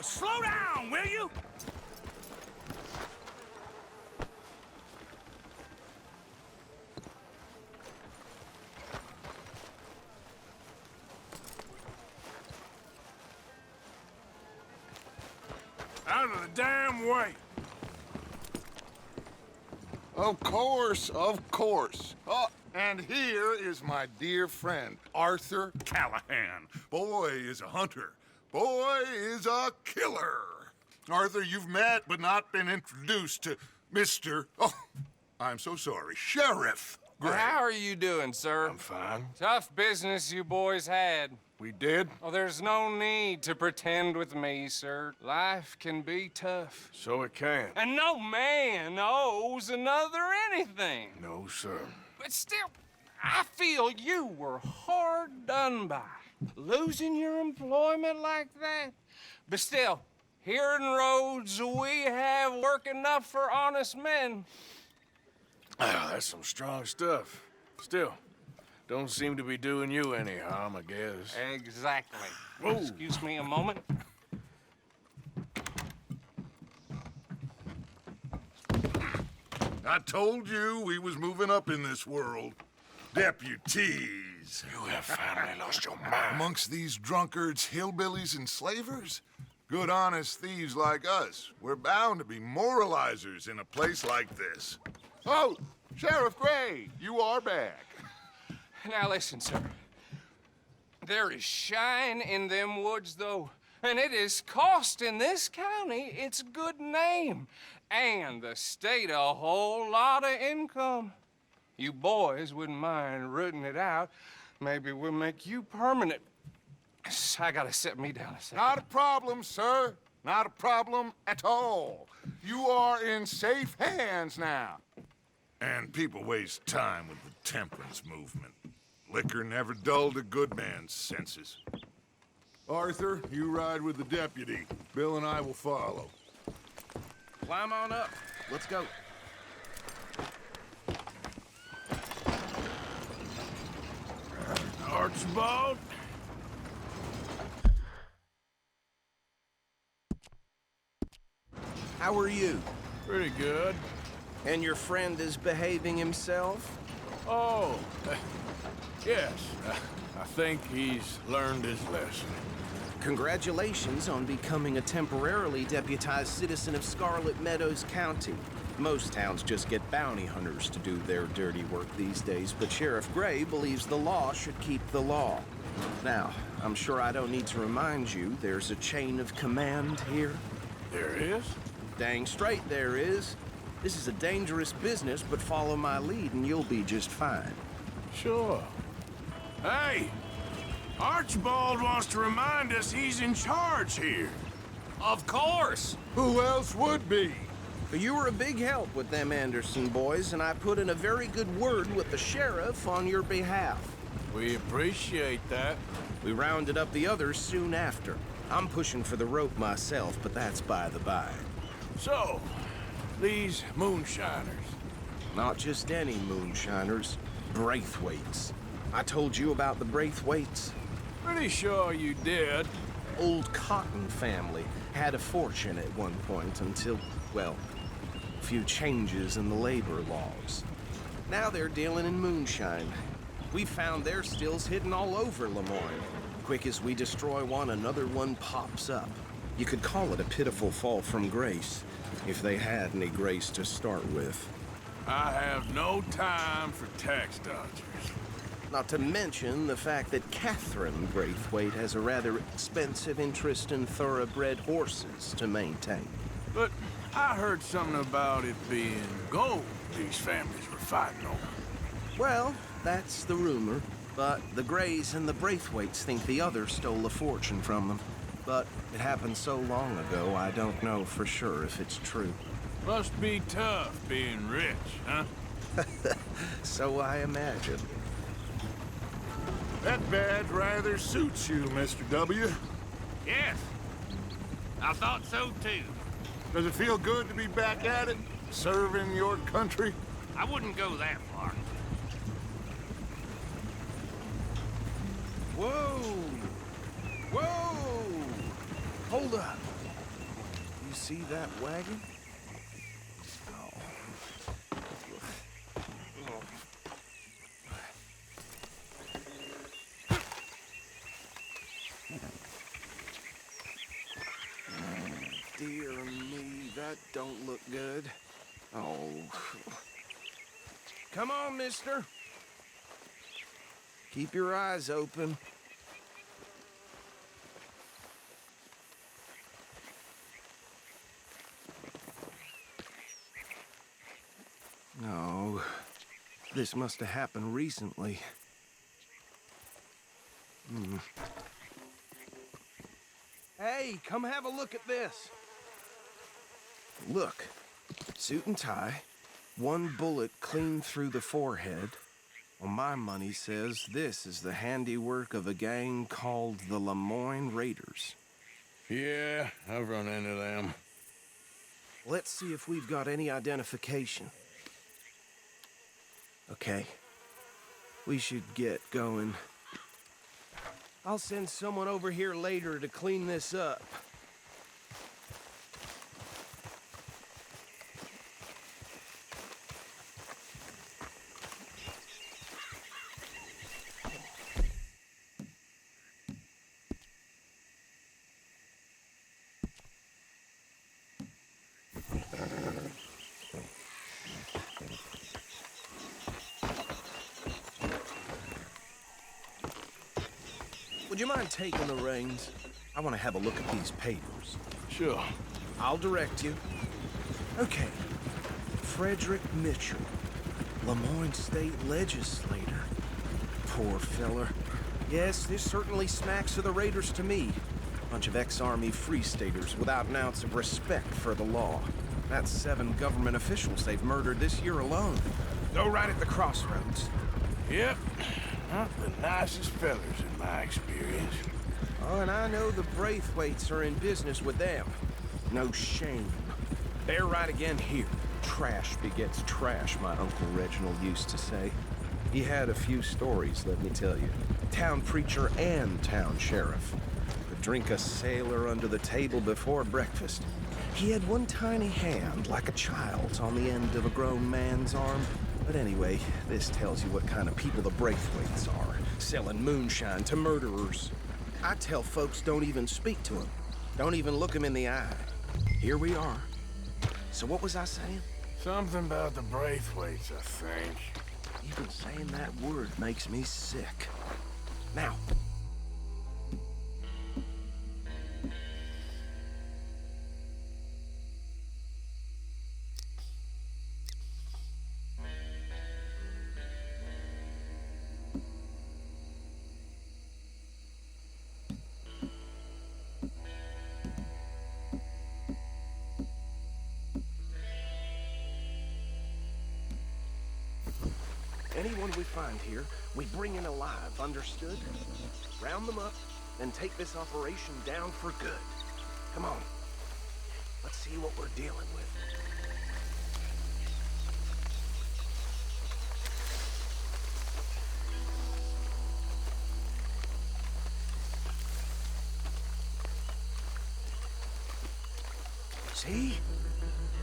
Slow down, will you? Out of the damn way. Of course, of course. Oh, and here is my dear friend, Arthur Callahan. Boy is a hunter. Boy is a killer. Arthur, you've met but not been introduced to Mr. Oh, I'm so sorry, Sheriff Gray. Well, how are you doing, sir? I'm fine. Tough business you boys had. We did? Oh, there's no need to pretend with me, sir. Life can be tough. So it can. And no man owes another anything. No, sir. But still, I feel you were hard done by. Losing your employment like that. But still, here in Rhodes, we have work enough for honest men. Ah, that's some strong stuff. Still, don't seem to be doing you any harm, I guess. Exactly. Whoa. Excuse me a moment. I told you we was moving up in this world. Deputies. You have finally lost your mind. Amongst these drunkards, hillbillies, and slavers? Good, honest thieves like us. We're bound to be moralizers in a place like this. Oh, Sheriff Gray, you are back. Now listen, sir. There is shine in them woods, though, and it is costing this county its good name and the state a whole lot of income. You boys wouldn't mind rooting it out. Maybe we'll make you permanent. I gotta sit me down a second. Not a problem, sir. Not a problem at all. You are in safe hands now. And people waste time with the temperance movement. Liquor never dulled a good man's senses. Arthur, you ride with the deputy. Bill and I will follow. Climb on up. Let's go. Archibald? How are you? Pretty good. And your friend is behaving himself? Oh, yes. I think he's learned his lesson. Congratulations on becoming a temporarily deputized citizen of Scarlet Meadows County. Most towns just get bounty hunters to do their dirty work these days, but Sheriff Gray believes the law should keep the law. Now, I'm sure I don't need to remind you there's a chain of command here. There is? Dang straight there is. This is a dangerous business, but follow my lead and you'll be just fine. Sure. Hey! Archibald wants to remind us he's in charge here. Of course! Who else would be? But you were a big help with them Anderson boys, and I put in a very good word with the sheriff on your behalf. We appreciate that. We rounded up the others soon after. I'm pushing for the rope myself, but that's by the by. So, these moonshiners. Not just any moonshiners, Braithwaites. I told you about the Braithwaites. Pretty sure you did. Old Cotton family had a fortune at one point until, well, a few changes in the labor laws. Now they're dealing in moonshine. We found their stills hidden all over Lemoyne. Quick as we destroy one, another one pops up. You could call it a pitiful fall from grace, if they had any grace to start with. I have no time for tax dodgers. Not to mention the fact that Catherine Braithwaite has a rather expensive interest in thoroughbred horses to maintain. But I heard something about it being gold these families were fighting over. Well, that's the rumor. But the Grays and the Braithwaites think the other stole a fortune from them. But it happened so long ago, I don't know for sure if it's true. Must be tough being rich, huh? So I imagine. That badge rather suits you, Mr. W. Yes, I thought so too. Does it feel good to be back at it, serving your country? I wouldn't go that far. Whoa! Whoa! Hold up. You see that wagon? Dear me, that don't look good. Oh. Come on, mister. Keep your eyes open. No. This must have happened recently. Hey, come have a look at this. Look, suit and tie, one bullet clean through the forehead. Well, my money says this is the handiwork of a gang called the Lemoyne Raiders. Yeah, I've run into them. Let's see if we've got any identification. Okay, we should get going. I'll send someone over here later to clean this up. Would you mind taking the reins? I want to have a look at these papers. Sure. I'll direct you. Okay. Frederick Mitchell, Lemoyne State Legislator. Poor feller. Yes, this certainly smacks of the Raiders to me. Bunch of ex-Army Free Staters without an ounce of respect for the law. That's 7 government officials they've murdered this year alone. Go right at the crossroads. Yep. Not the nicest fellers in my experience. Oh, and I know the Braithwaites are in business with them. No shame. They're right again here. Trash begets trash, my Uncle Reginald used to say. He had a few stories, let me tell you. Town preacher and town sheriff. Could drink a sailor under the table before breakfast. He had one tiny hand, like a child's, on the end of a grown man's arm. But anyway, this tells you what kind of people the Braithwaites are. Selling moonshine to murderers. I tell folks don't even speak to them. Don't even look them in the eye. Here we are. So what was I saying? Something about the Braithwaites, I think. Even saying that word makes me sick. Now. Anyone we find here, we bring in alive, understood? Round them up, and take this operation down for good. Come on. Let's see what we're dealing with. See?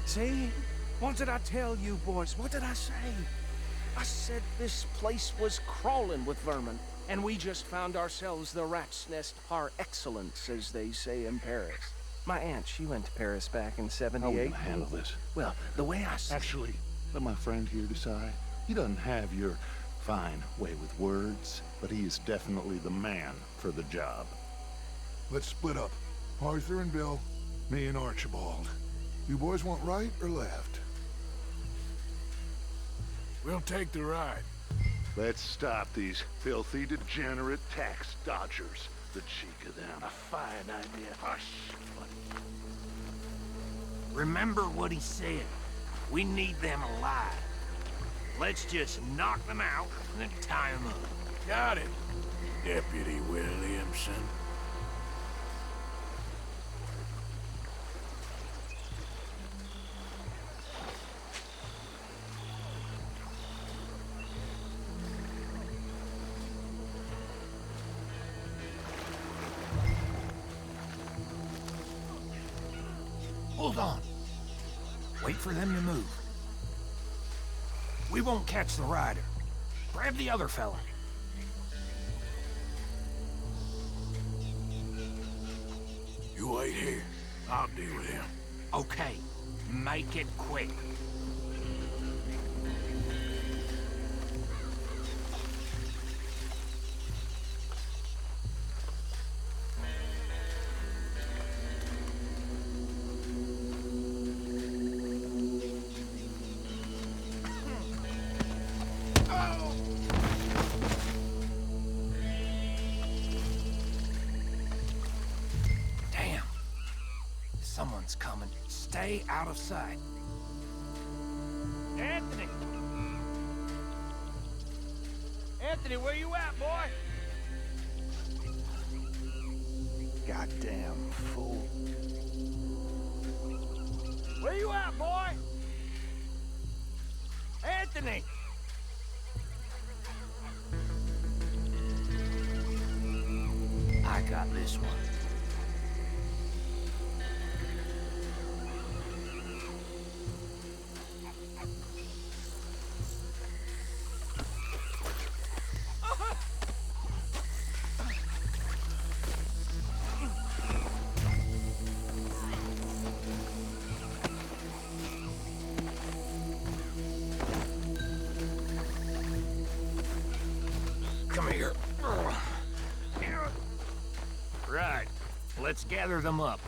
See? What did I tell you, boys? What did I say? I said this place was crawling with vermin, and we just found ourselves the rat's nest par excellence, as they say in Paris. My aunt, she went to Paris back in How are we '78. gonna handle this? Well, the way I see Actually, let my friend here decide. He doesn't have your fine way with words, but he is definitely the man for the job. Let's split up. Arthur and Bill, me and Archibald. You boys want right or left? We'll take the ride. Let's stop these filthy, degenerate tax dodgers. The cheek of them. A fine idea. Hush. Remember what he said. We need them alive. Let's just knock them out and then tie them up. Got it, Deputy Williamson. Hold on. Wait for them to move. We won't catch the rider. Grab the other fella. You wait here. I'll deal with him. Okay, make it quick. Damn. Someone's coming. Stay out of sight. Anthony! Anthony, where you at, boy? Goddamn fool. Where you at, boy? Anthony! I got this one. Come here. Right. Let's gather them up.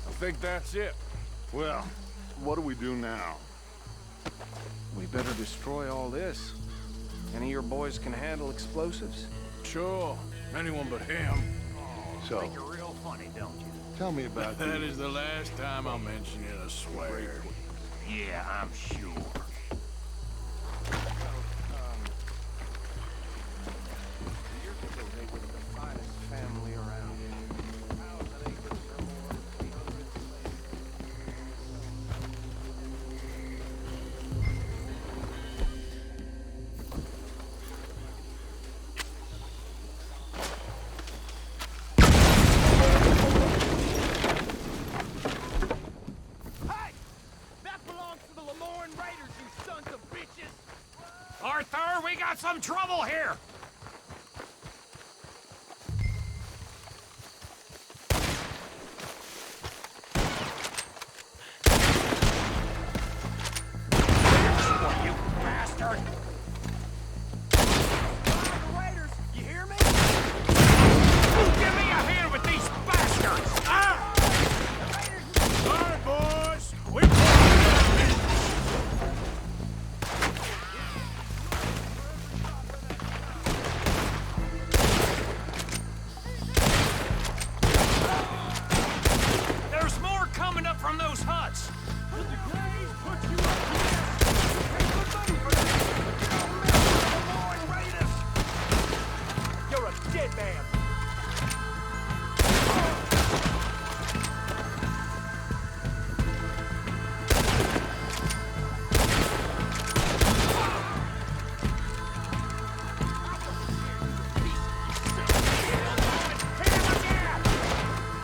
I think that's it. Well, what do we do now? We better destroy all this. Any of your boys can handle explosives? Sure. Anyone but him. So, Make it real funny, don't you? tell me about That the... is the last time I'll mention it, I swear. Yeah, I'm sure. Years ago, they were the finest family around. 1,000 acres or more, 800 slaves. Hey! That belongs to the Lamorne Raiders, you sons of bitches! Arthur, we got some trouble here! You bastard! Raiders, you hear me? Give me a hand with these bastards! Ah! All right, boys. We There's more coming up from those huts! You're a dead man!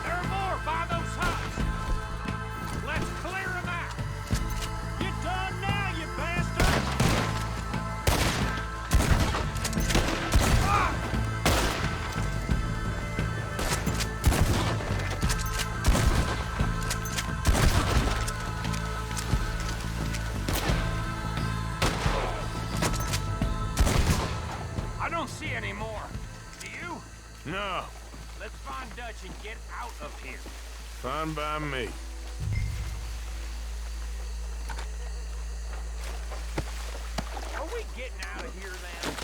There are more by those huts! Let's clear them out! Get done now, you bastard! I don't see any more. Do you? No. Let's Von Dutch and get out of here. Fine by me. Are we getting out of here then?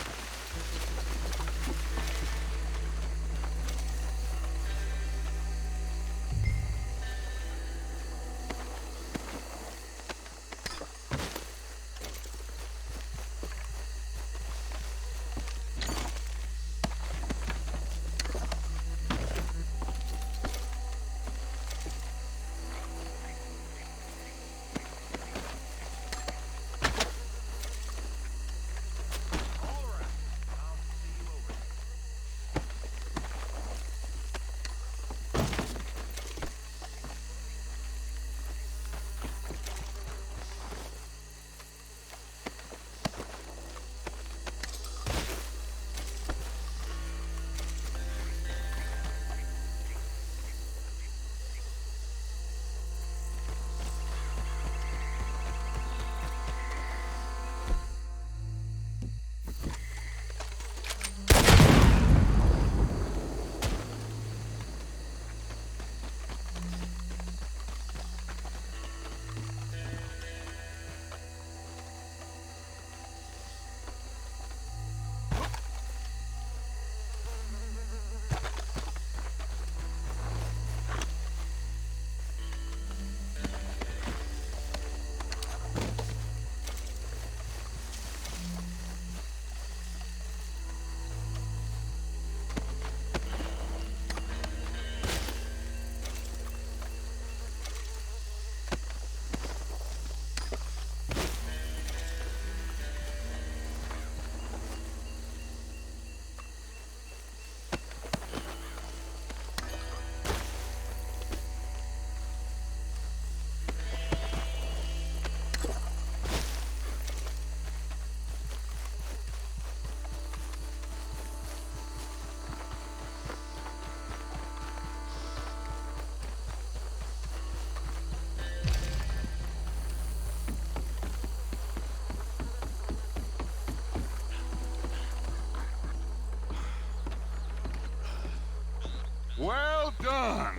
Well done.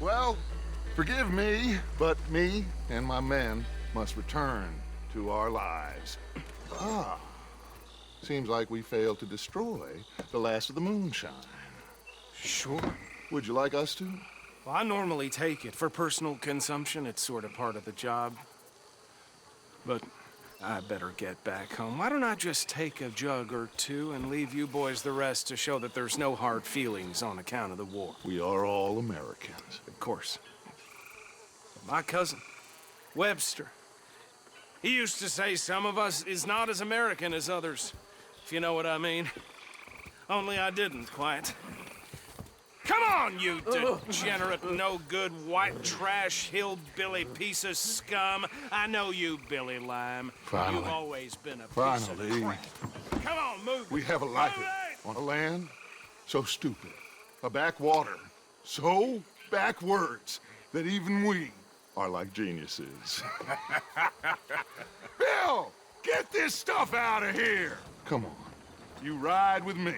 Well, forgive me, but me and my men must return to our lives. Ah, seems like we failed to destroy the last of the moonshine. Sure. Would you like us to? Well, I normally take it. For personal consumption, it's sort of part of the job. But I better get back home. Why don't I just take a jug or two and leave you boys the rest to show that there's no hard feelings on account of the war? We are all Americans. Of course. But my cousin, Webster, he used to say some of us is not as American as others, if you know what I mean. Only I didn't quite. Come on, you degenerate, no-good, white trash, hillbilly piece of scum. I know you, Billy Lime. Finally. You've always been a piece Finally. of crap. Come on, move. We have a life Move it! on a land so stupid, a backwater so backwards that even we are like geniuses. Bill, get this stuff out of here. Come on, you ride with me.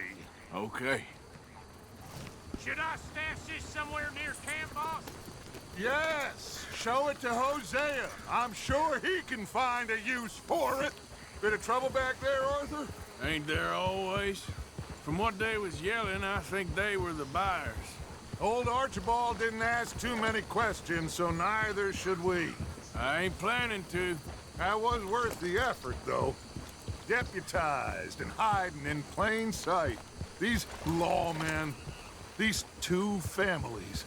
Okay. Should I stash this somewhere near camp, boss? Yes, show it to Hosea. I'm sure he can find a use for it. Bit of trouble back there, Arthur? Ain't there always? From what they was yelling, I think they were the buyers. Old Archibald didn't ask too many questions, so neither should we. I ain't planning to. That was worth the effort, though. Deputized and hiding in plain sight. These lawmen, these two families.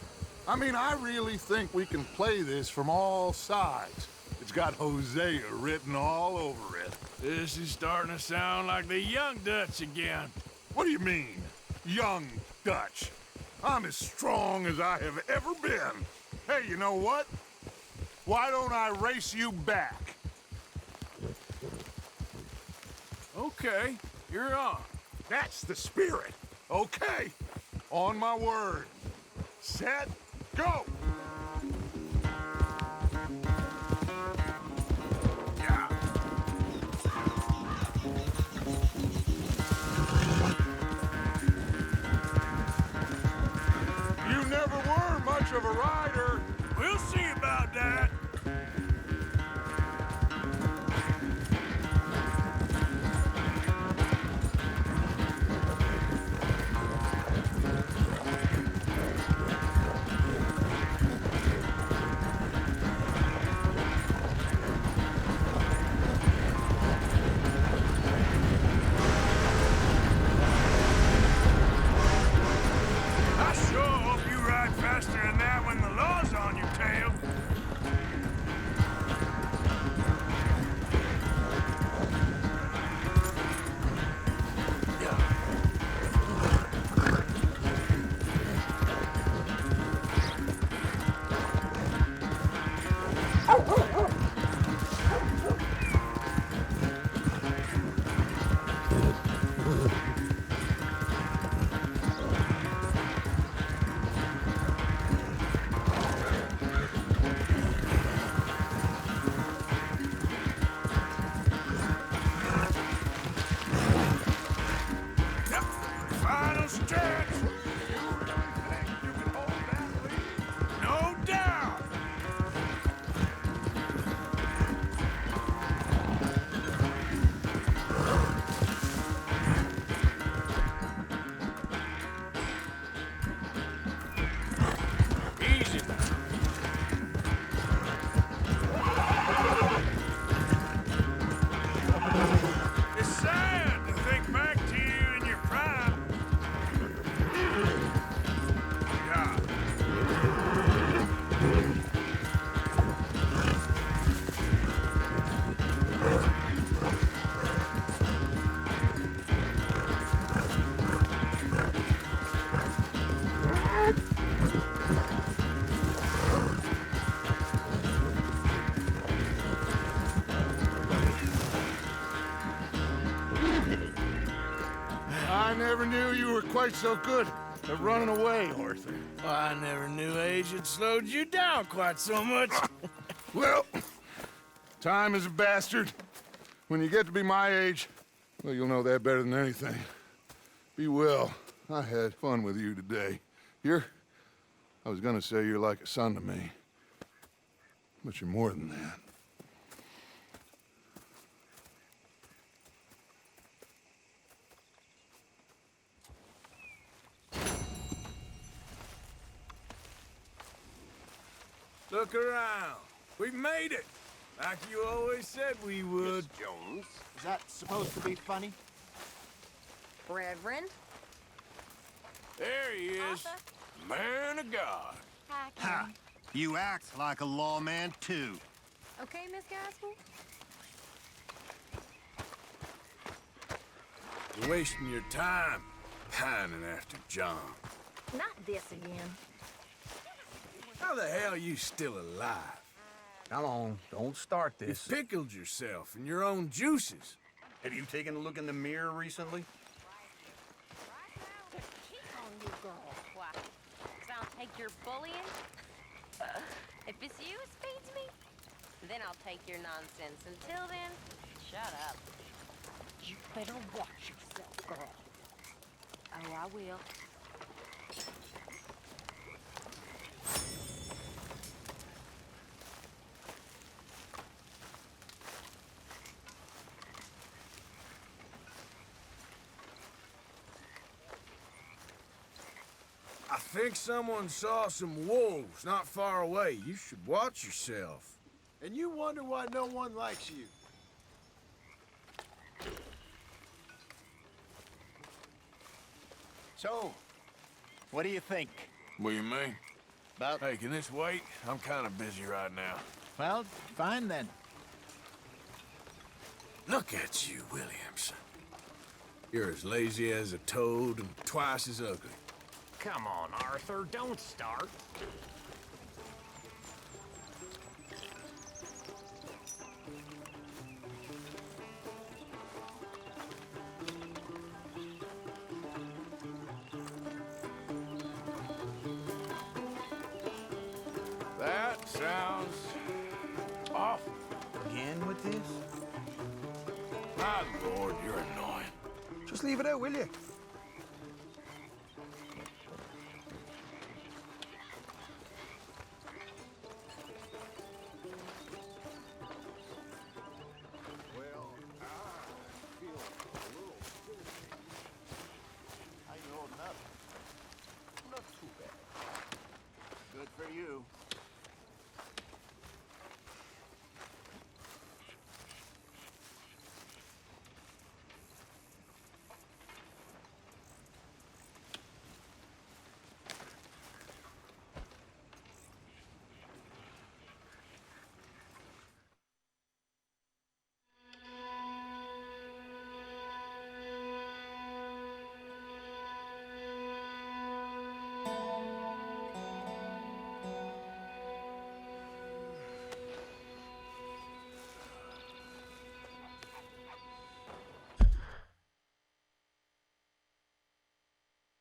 I mean, I really think we can play this from all sides. It's got Hosea written all over it. This is starting to sound like the Young Dutch again. What do you mean, young Dutch? I'm as strong as I have ever been. Hey, you know what? Why don't I race you back? Okay, you're on. That's the spirit. Okay, on my word. Set, go! Yeah. much of a rider. We'll see about that. I sure hope you ride faster than that when the law's on your tail. Yep, final stretch. No doubt. Easy. It's sad to think back to you in your prime. God. I never knew you were quite so good at running away, Arthur. Well, I never knew age had slowed you down quite so much. Well, time is a bastard. When you get to be my age, well, you'll know that better than anything. Be well. I had fun with you today. I was gonna say you're like a son to me, but you're more than that. Look around. We've made it. Like you always said we would. Jones, is that supposed to be funny? Reverend? There he is. Arthur? Man of God. Hi, Ha! You act like a lawman, too. Okay, Miss Gaskell? You're wasting your time pining after John. Not this again. How the hell are you still alive? Come on, don't start You this. pickled yourself in your own juices. Have you taken a look in the mirror recently? Keep on you, girl. Why? 'Cause I'll take your bullying? If it's you who feeds me, then I'll take your nonsense. Until then, shut up. You better watch yourself, girl. Oh, I will. I think someone saw some wolves not far away. You should watch yourself. And you wonder why no one likes you. So, what do you think? What do you mean? About... Hey, can this wait? I'm kind of busy right now. Well, fine then. Look at you, Williamson. You're as lazy as a toad and twice as ugly. Come on, Arthur, don't start. That sounds awful. Again with this? My lord, you're annoying. Just leave it out, will you?